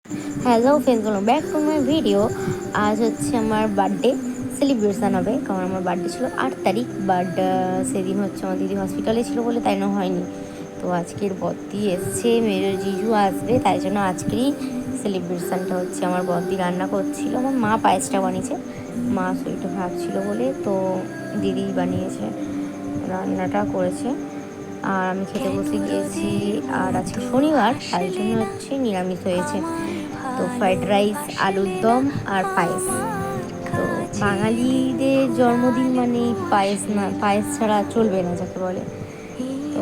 Hello friends, welcome back to my video. আজ হচ্ছে আমার বার্থডে সেলিব্রেশন হবে, কারণ আমার বার্থডে ছিল 8 তারিখ। বাট সেদিন হচ্ছে আমার দিদি হসপিটালে ছিল বলে তাই না হয়নি। তো আজকের বদ্দি এসছে, মেয়ের জিজু আসবে, তাই জন্য আজকেরই সেলিব্রেশনটা হচ্ছে। আমার বদ্দি রান্না করছিল, আমার মা পায়েসটা বানিয়েছে, মা শরীরটা খারাপ ছিল বলে তো দিদি বানিয়েছে, রান্নাটা করেছে। আর আমি খেতে বসে গিয়েছি। আর আজকে শনিবার, তাই জন্য হচ্ছে নিরামিষ হয়েছে। তো ফ্রাইড রাইস, আলুর দম আর পায়েস। তো বাঙালিদের জন্মদিন মানে পায়েস, না পায়েস ছাড়া চলবে না যাকে বলে। তো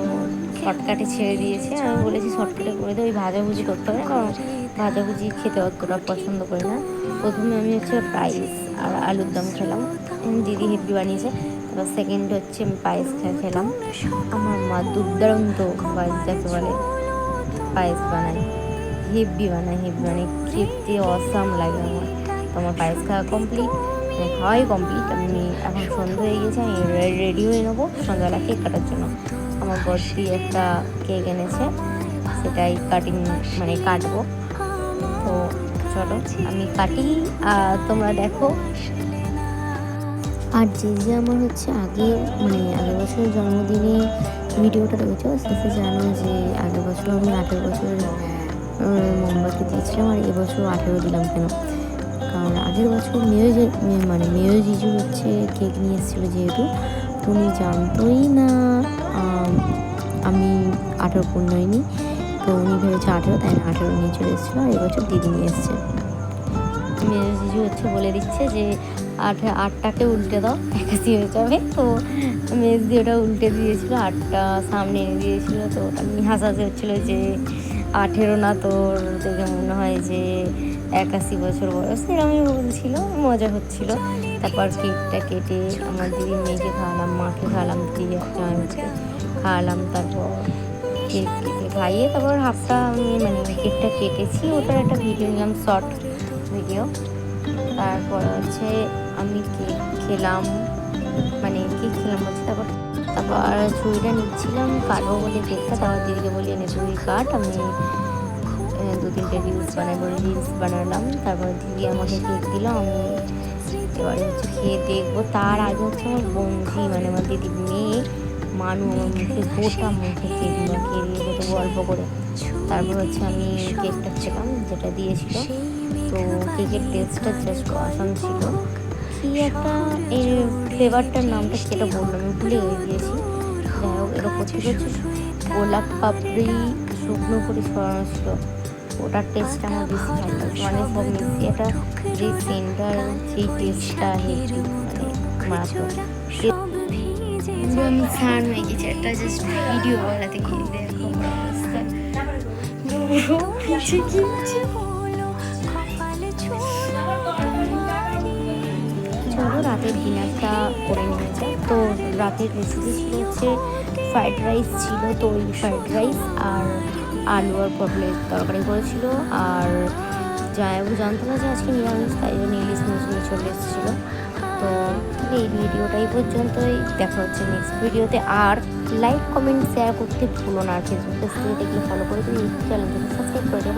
শর্টকাটে ছেড়ে দিয়েছে, আমি বলেছি শর্টকাটে করে দেয়, ওই ভাজাভুজি করতে হবে না, কারণ ভাজাভুজি খেতে অতটা পছন্দ করি না। প্রথমে আমি হচ্ছে রাইস আর আলুর দম খেলাম, দিদি হেভি বানিয়েছে। তারপর সেকেন্ড হচ্ছে আমি পায়েস খেলাম। আমার মা দুর্দান্ত পায়েস যাকে বলে পায়েস বানায়, হেভি বানায়, হেভি মানে খেতে অসাম লাগে আমার। তো আমার পায়েস খাওয়া কমপ্লিট, মানে খাওয়াই কমপ্লিট। আমি এখন সন্ধ্যা হয়ে গেছে, আমি রেডি হয়ে নেবো সন্ধ্যাবেলা কেক কাটার জন্য। আমার বড়দি একটা কেক এনেছে, সেটাই মানে কাটবো। তো চলো আমি কাটি, তোমরা দেখো। আর যে আমার হচ্ছে আগের বছরের জন্মদিনে ভিডিওটা দেখেছো, শেষে জানো যে আগের বছর আমি 18 বছরের মোমবাতি দিয়েছিলাম, আর এবছর 18 দিলাম কেন? কারণ আগের বছর মেয়ে জিজু হচ্ছে কেক নিয়ে এসেছিলো, যেহেতু উনি জানতোই না আমি 18 পূর্ণ হয়নি, তো উনি ভেবেছে 18, তাই না 18 নিয়ে চলে এসেছিলো। আর এবছর দিদি নিয়ে এসছে। মেয়ে জিজু হচ্ছে বলে দিচ্ছে যে 8টাকে উল্টে দাও, 81 হয়ে যাবে। তো মেজ দিয়ে ওটা উল্টে দিয়েছিল, 8টা সামনে এনে দিয়েছিল। তো ওটা নিয়ে হাসাহাসি হচ্ছিলো যে 18 না তোর, দেখে মনে হয় যে 81 বছর বয়স, এরকমই বলছিল, মজা হচ্ছিল। তারপর কেকটা কেটে আমার দিদির মেয়েকে খাওয়ালাম, মাকে খাওয়ালাম, দিদি জামাইকে খাওয়ালাম। তারপর কেক কেটে খাইয়ে তারপর হাফটা আমি কেকটা কেটেছি, ওটার একটা ভিডিও নিলাম, শর্ট ভিডিও। তারপর হচ্ছে আমি কেক খেলাম বলছি। তারপর ছুরিটা নিচ্ছিলাম কাটবো বলে কেকটা, তারপর দিদিকে বলি এনে ছুরি কাট, আমি 2-3টে রিলস বানালাম। তারপর দিদি আমাকে কেক দিল, আমি এবারে হচ্ছে খেয়ে দেখবো। তার আগে হচ্ছে আমার বন্ধু, আমার দিদির মেয়ে মানু আমার গোটা মুখে কেক মাখিয়ে দিয়েছে, তো গল্প করে। তারপর হচ্ছে আমি কেকটা খেলাম যেটা দিয়েছিল। তো কেকের টেস্টটা জাস্ট অসাম ছিল। কি একটা এই ফ্লেভারটার নামটা সেটা বললাম, আমি ভুলে গিয়েছি। যাই হোক, এটা করতে গোলাপ পাপড়ি শুকনো করে ছড়ানো ছিল, ওটার টেস্ট আমার বেশি ভালো লাগে। সব মিশিয়ে এটা যে সেন্টার, সেই টেস্টটা হেভি, মারাত্মক। আমি স্নান হয়ে গেছি, একটা জাস্ট ভিডিও বানাতে গিয়ে দেখো অবস্থা। চলো রাতের ডিনারটা করে নিয়ে যাই। তো রাতের রেসিপি ছিল হচ্ছে ফ্রাইড রাইস ছিল, তো ওই ফ্রাইড রাইস আর আলু আর পটলের তরকারি করেছিল। আর জামাইবাবু জানতো না যে আজকে নিরামিষ, তাই জন্য ইলিশ মাছ নিয়ে চলে এসেছিলো। তো এই ভিডিওটাই পর্যন্তই, দেখা হচ্ছে নেক্সট ভিডিওতে। আর লাইক কমেন্ট শেয়ার করতে ভুলো না, আর ফেসবুক পেজ থেকে দেখলে ফলো করে দিন, চ্যানেলটাকে সাবস্ক্রাইব করে দেবো।